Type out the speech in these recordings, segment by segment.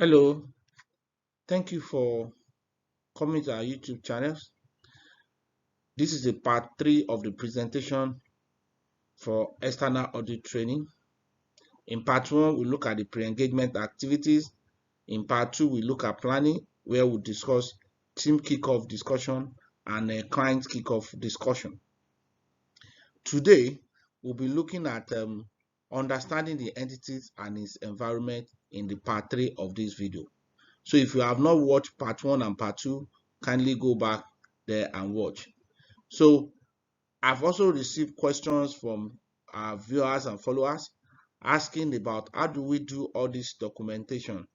Hello, thank you for coming to our YouTube channel. This is the part 3 of the presentation for external audit training. In part 1, we look at the pre-engagement activities. In part 2, we look at planning, where we discuss team kickoff discussion and a client kickoff discussion. Today, we'll be looking at understanding the entities and its environment in the part 3 of this video. So if you have not watched part 1 and part 2, kindly go back there and watch. So I've also received questions from our viewers and followers asking about how do we do all this documentation,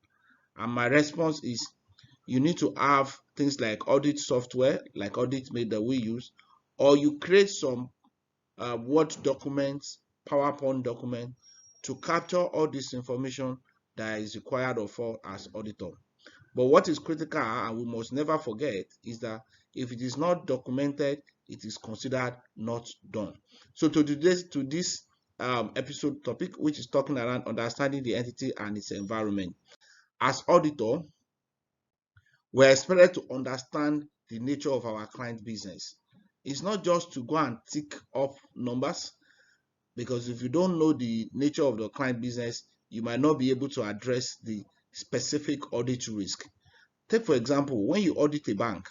and my response is you need to have things like audit software like AuditMate that we use, or you create some Word documents, PowerPoint document to capture all this information that is required of us as auditor. But what is critical and we must never forget is that if it is not documented, it is considered not done. So to this episode topic, which is talking around understanding the entity and its environment, as auditor, we're expected to understand the nature of our client business. It's not just to go and tick up numbers, because if you don't know the nature of the client business, you might not be able to address the specific audit risk. Take for example, when you audit a bank,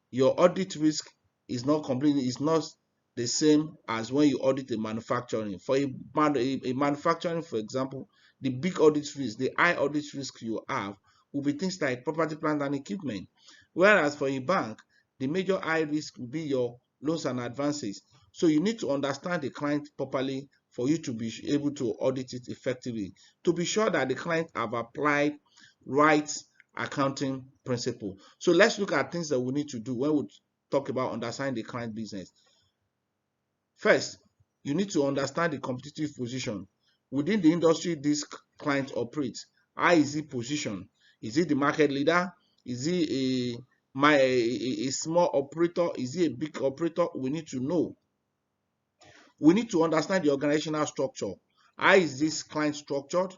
your audit risk is not the same as when you audit a manufacturing. For a manufacturing, for example, the big audit risk, the high audit risk you have will be things like property, plant, and equipment. Whereas for a bank, the major high risk will be your loans and advances. So you need to understand the client properly for you to be able to audit it effectively, to be sure that the client have applied right accounting principle. So let's look at things that we need to do when we talk about understanding the client business. First, you need to understand the competitive position within the industry this client operates. How is he positioned? Is he the market leader? Is he a small operator? Is he a big operator? We need to know. We need to understand the organizational structure. How is this client structured?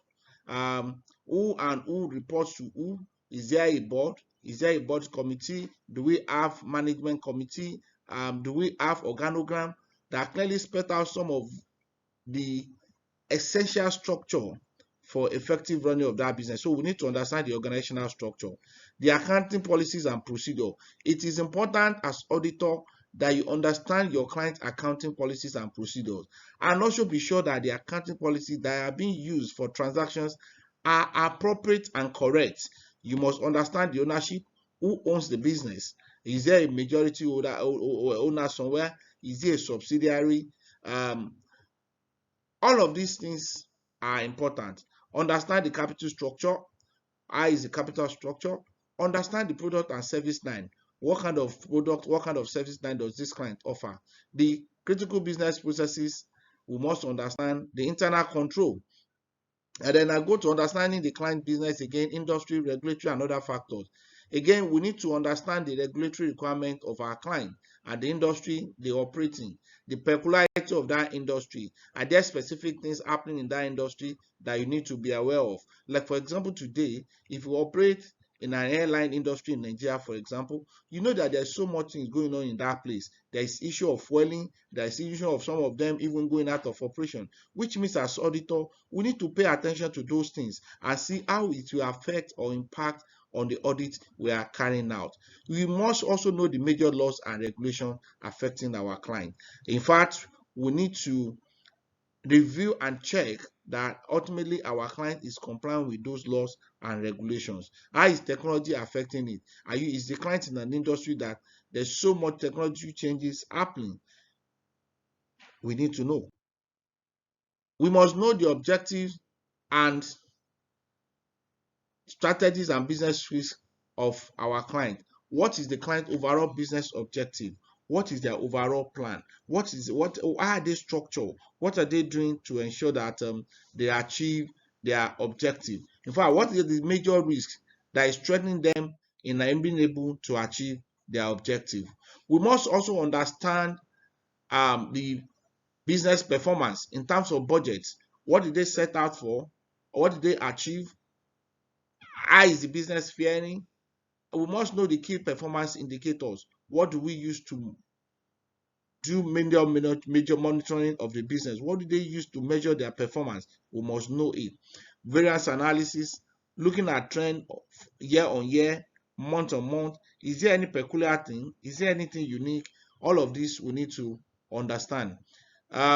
Who and who reports to who? Is there a board? Is there a board committee? Do we have management committee? Do we have organogram that clearly spell out some of the essential structure for effective running of that business? So we need to understand the organizational structure, the accounting policies and procedure. It is important as auditor that you understand your client accounting policies and procedures, and also be sure that the accounting policies that are being used for transactions are appropriate and correct. You must understand the ownership. Who owns the business? Is there a majority owner somewhere? Is there a subsidiary? All of these things are important. Understand the capital structure. How is the capital structure? Understand the product and service line. What kind of product, what kind of service line does this client offer? The critical business processes, we must understand the internal control. And then I go to understanding the client business again, industry, regulatory, and other factors. Again, we need to understand the regulatory requirement of our client and the industry they operate in, the peculiarity of that industry. Are there specific things happening in that industry that you need to be aware of? Like for example, today, if you operate in an airline industry in Nigeria, for example, you know that there's so much things going on in that place. There is issue of fueling, there is issue of some of them even going out of operation, which means as auditor, we need to pay attention to those things and see how it will affect or impact on the audit we are carrying out. We must also know the major laws and regulations affecting our client. In fact, we need to review and check that ultimately our client is complying with those laws and regulations. How is technology affecting it? Is the client in an industry that there's so much technology changes happening? We need to know. We must know the objectives and strategies and business risks of our client. What is the client overall business objective? What is their overall plan? How are they structured? What are they doing to ensure that they achieve their objective? In fact, what is the major risk that is threatening them in being able to achieve their objective? We must also understand the business performance in terms of budgets. What did they set out for? What did they achieve? How is the business faring? We must know the key performance indicators. What do we use to do major monitoring of the business? What do they use to measure their performance? We must know it. Variance analysis, looking at trend year on year, month on month. Is there any peculiar thing? Is there anything unique? All of this we need to understand.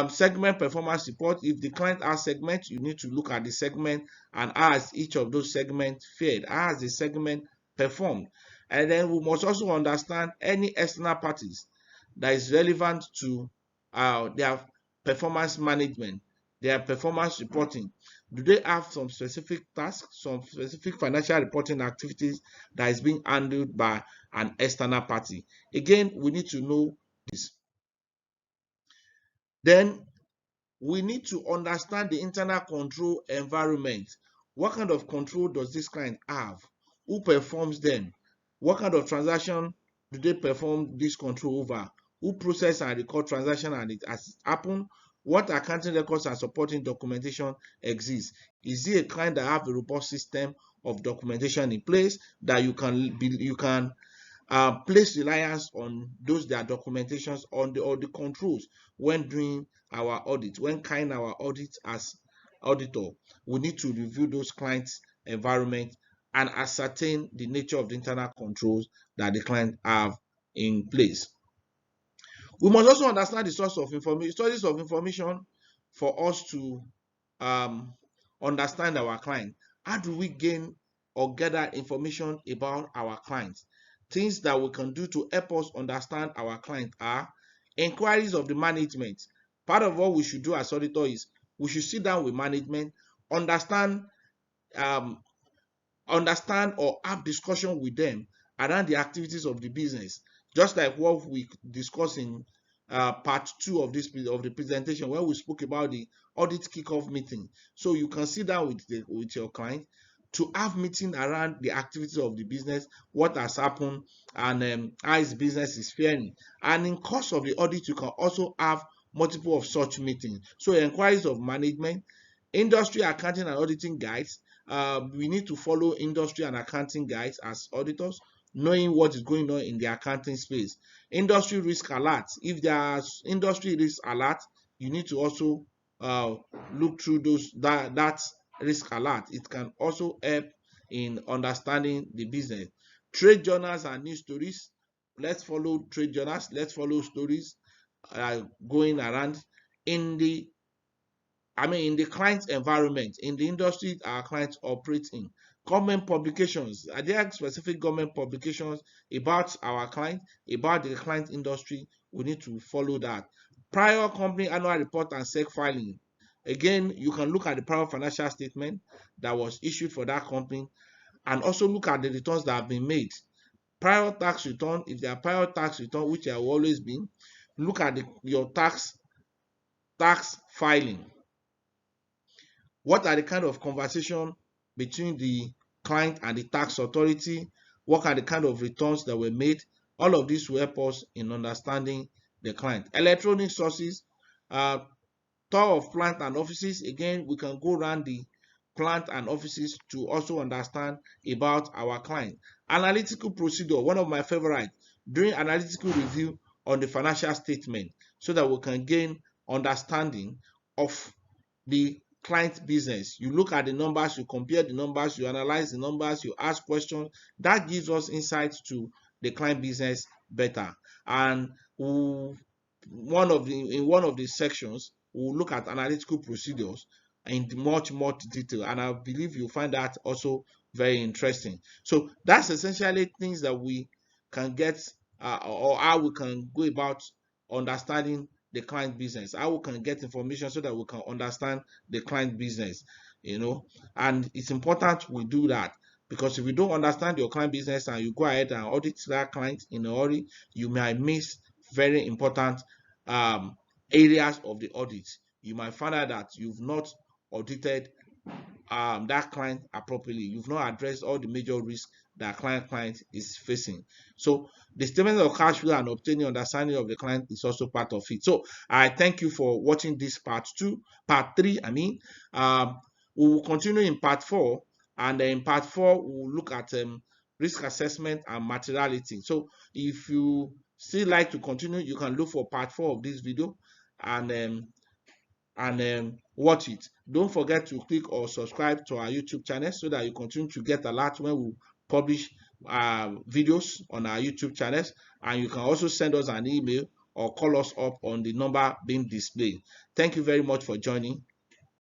Segment performance report. If the client has segment, you need to look at the segment and as each of those segments fared, how has the segment performed. And then we must also understand any external parties that is relevant to their performance management, their performance reporting. Do they have some specific tasks, some specific financial reporting activities that is being handled by an external party? Again, we need to know this. Then we need to understand the internal control environment. What kind of control does this client have? Who performs them? What kind of transaction do they perform this control over? Who process and record transaction and it has happened? What accounting records and supporting documentation exists? Is it a client that have a robust system of documentation in place that you can place reliance on those their documentations on the controls when doing our audit, when carrying our audit as auditor? We need to review those clients' environment and ascertain the nature of the internal controls that the client have in place. We must also understand the source of information, sources of information for us to understand our client. How do we gain or gather information about our clients? Things that we can do to help us understand our client are inquiries of the management. Part of what we should do as auditor is we should sit down with management, understand um, or have discussion with them around the activities of the business, just like what we discussed in part 2 of the presentation, where we spoke about the audit kickoff meeting. So you can sit down with your client to have meeting around the activities of the business, what has happened, and how his business is faring. And in course of the audit, you can also have multiple of such meetings. So inquiries of management, industry accounting and auditing guides. We need to follow industry and accounting guides as auditors, knowing what is going on in the accounting space. Industry risk alert. If there's industry risk alert, you need to also look through that risk alert. It can also help in understanding the business. Trade journals and news stories. Let's follow trade journals. Let's follow stories going around in the in the client environment, in the industry our clients operate in. Government publications. Are there specific government publications about our client, about the client industry? We need to follow that. Prior company annual report and SEC filing. Again, you can look at the prior financial statement that was issued for that company and also look at the returns that have been made. Prior tax return, if there are prior tax return, which there have always been, look at your tax filing. What are the kind of conversation between the client and the tax authority? What are the kind of returns that were made? All of this will help us in understanding the client. Electronic sources, tour of plant and offices. Again, we can go around the plant and offices to also understand about our client. Analytical procedure, one of my favorite, doing analytical review on the financial statement so that we can gain understanding of the client business. You look at the numbers, you compare the numbers, you analyze the numbers, you ask questions. That gives us insights to the client business better. And in one of the sections, we'll look at analytical procedures in much detail, and I believe you'll find that also very interesting. So that's essentially things that we can get or how we can go about understanding the client business, how we can get information so that we can understand the client business, and it's important we do that, because if you don't understand your client business and you go ahead and audit that client in a hurry, you might miss very important areas of the audit. You might find out that you've not audited that client appropriately. You've not addressed all the major risks that client is facing. So the statement of cash flow and obtaining understanding of the client is also part of it. So I thank you for watching this part 3. We will continue in part 4 And in part 4, we'll look at risk assessment and materiality. So if you still like to continue, you can look for part 4 of this video and watch it. Don't forget to click or subscribe to our YouTube channel so that you continue to get alert when we publish videos on our YouTube channels. And you can also send us an email or call us up on the number being displayed. Thank you very much for joining.